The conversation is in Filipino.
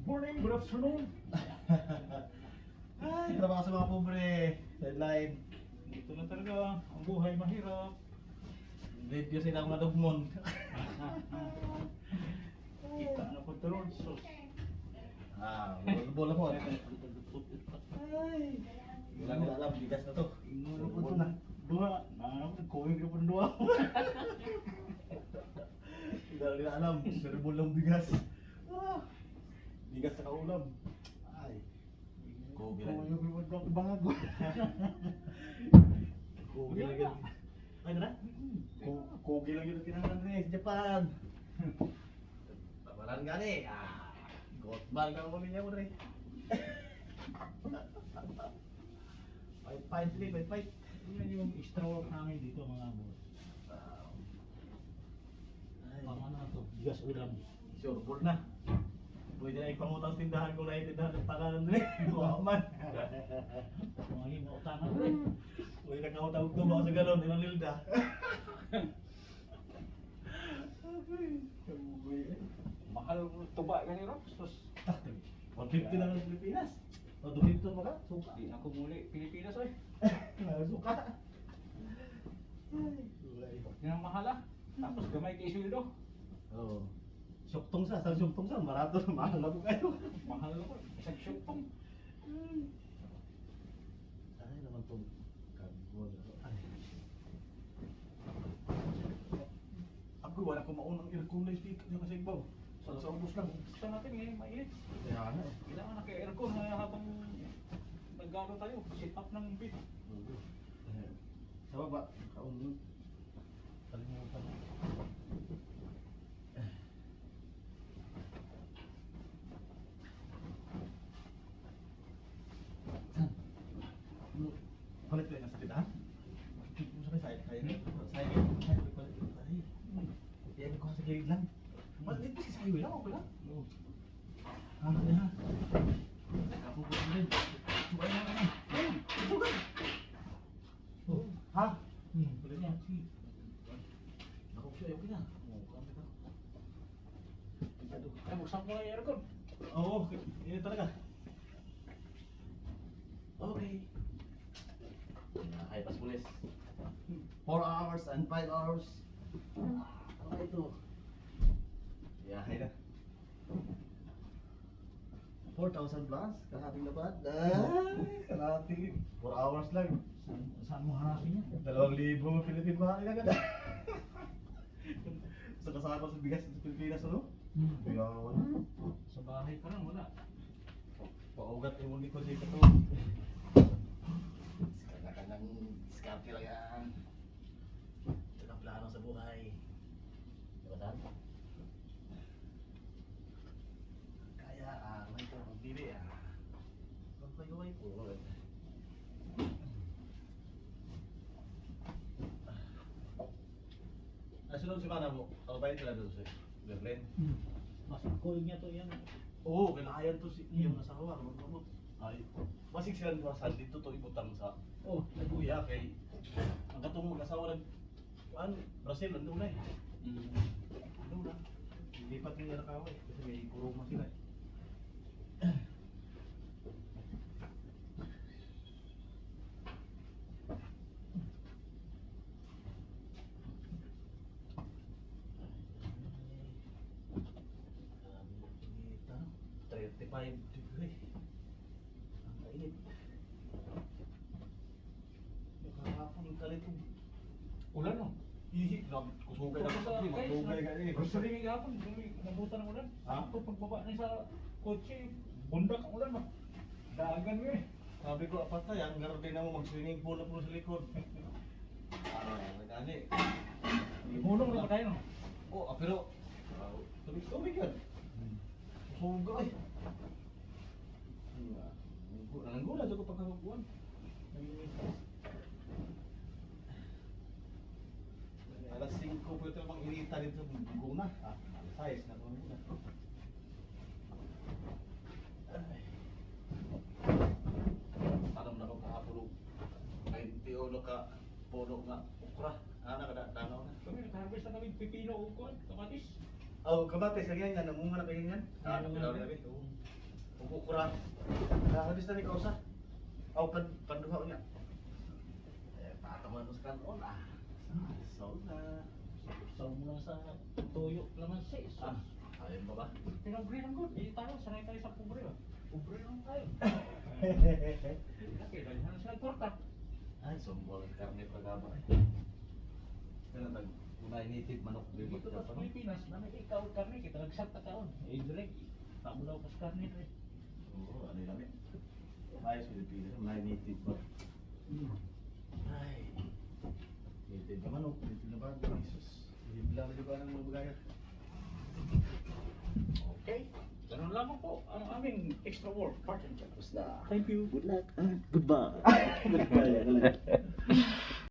morning, good afternoon. Ay, trabaho sa mga pobre. Sideline. Dito na talaga, ang buhay mahirap. Video sila akong nadugmon. Kita na po ito ron. Sus. Bola po. Ay, wala nila alam, bigas na to. Ano po ito na? Duha. Nagkuhin ka po ng duha. Hindi nila alam, serbo lang bigas. Bigas sa kaulam. Ay, kogi lang. Kuhin ka po ng bago. Kogi lang yun. Ay, na? Kogi lang yun ang kinangan rin sa Japan. Tabalan nga ni. Gotbal ka naman niya mo rin. Fight, please, fight. Yan yung extra work namin dito mga boss. Pang ano na to, bigas ulam. Sure, board na. Pwede na ipangutang tindahan kung naiintindahan ng pangalan rin. Buwaman. Mga yung mautangan rin. Pwede na kautang tubo sa galon, ilang nilda. Mahal tuba ka ni Rox. Sus. 150 na ng Pilipinas. O, 250 pa ka? Suka. Di na ko muli Pilipinas oy. Suka. Yan ang mahal ah. Tapos gamay kay sweldo. Oo. Syuktong sa, sa syuktong sa, marato na mahal na po kayo. Mahal ako. Isang syupong. Ay naman itong kagod. Ako, wala ko maunang aircon na speaker niya kasi ibaw. Sa ubos lang. Gusto natin ngayon mainit. Kaya na eh. Kailangan naka-aircon habang nag-ano tayo. Sit up ng beat. Sa baba, kaunod. Kalimutan mo. San? Palit ko yung salita? Saya Iyan ko sa gilid lang. Malit ko si Sayo lang, okay lang? Oo. Ano na ha? Ako po din. Tuway na naman. Ito ka. Ha? Pwede na. Ako siya, okay na. Oo, kamit ako. Ay, buksan ko na yung aircon. Oo, yun talaga. Okay. Ay, paspulis. 4 hours and 5 hours. Okay ito. Yeah, hay na. 4,000 plus, kalahating dapat. Kalahating. 4 hours lang. Saan mo hanapin yan? 2,000 Philippine mahal na agad. Sa kasama sa bigas sa Pilipinas, ano? Kaya wala. Sa bahay pa lang, wala. Paugat yung likod dito to. Kanya-kanyang diskarte lang yan. Ito ang plano sa buhay. Diba saan? Kaya, may ito ang bili Pagpayuway po. Nasunod si Mana mo, kababayan sila doon sa Berlin. Mas kuling niya to yan. Oo, kailangan to si iyong asawa, magmamot. Ay, masig sila ni Masan dito to ibutang sa kuya kay ang katong mag-asawa nag Brazil nandun na eh. Nandun na. Lipat nila na kaway kasi may kuruma sila eh. Five degree. Ang kainit. Nakahapon yung kalitong. Ulan no? Ihi, kusugay na kasi, matugay ka eh. Gusto rin yung hapon, nabutan ng ulan. Ha? Ito pagbaba na sa kotse, bundak ang ulan ba? Dagan mo eh. Sabi ko, apatay, ang garden na mo, mag-swimming pool na po sa likod. Nagani. Hulong na ba tayo no? Oo, pero, tubig yan. Kusugay. Nanggula dyan ko pagkakabuan. Alas 5 po ito pang inita dito guna. Alas 6 na po muna. Tanong na ko kahapon 21 ka puno nga ukra. Kada tanaw na. Kami nag-harvest na kami pipino o kuwan, kamatis. Oh, kamatis kaya yan, namunga na kaya yan. Namunga na. Pilaw rin. Ukukuran. Nakakabis na ni Kausa. Aw, panduha niya. Pataman mo sa kanon ah. So na. So mo lang sa tuyo naman sis. Ayun ba ba? Pinag-green ang good. Hindi tayo, sanay tayo sa pobre ba? Pobre lang tayo. Okay, dahil na sila torta. Ay, sumbol. Karne pagaba. Kaya nag unay native manok Dito bibot sa ka pa no? Pilipinas, na may ikaw kami, kita nagsagta kaon. Eh, direct. Tamo daw pas karne rin. Oo, ano yun namin? Ayos Pilipinas. Unay native ba? Ay. Native ka manok. Native na ba? Jesus. Hibla na ba ng mga bagay? Okay. Ganun lamang po ang aming extra work part and Tapos na. Thank you. Good luck. Goodbye. Goodbye.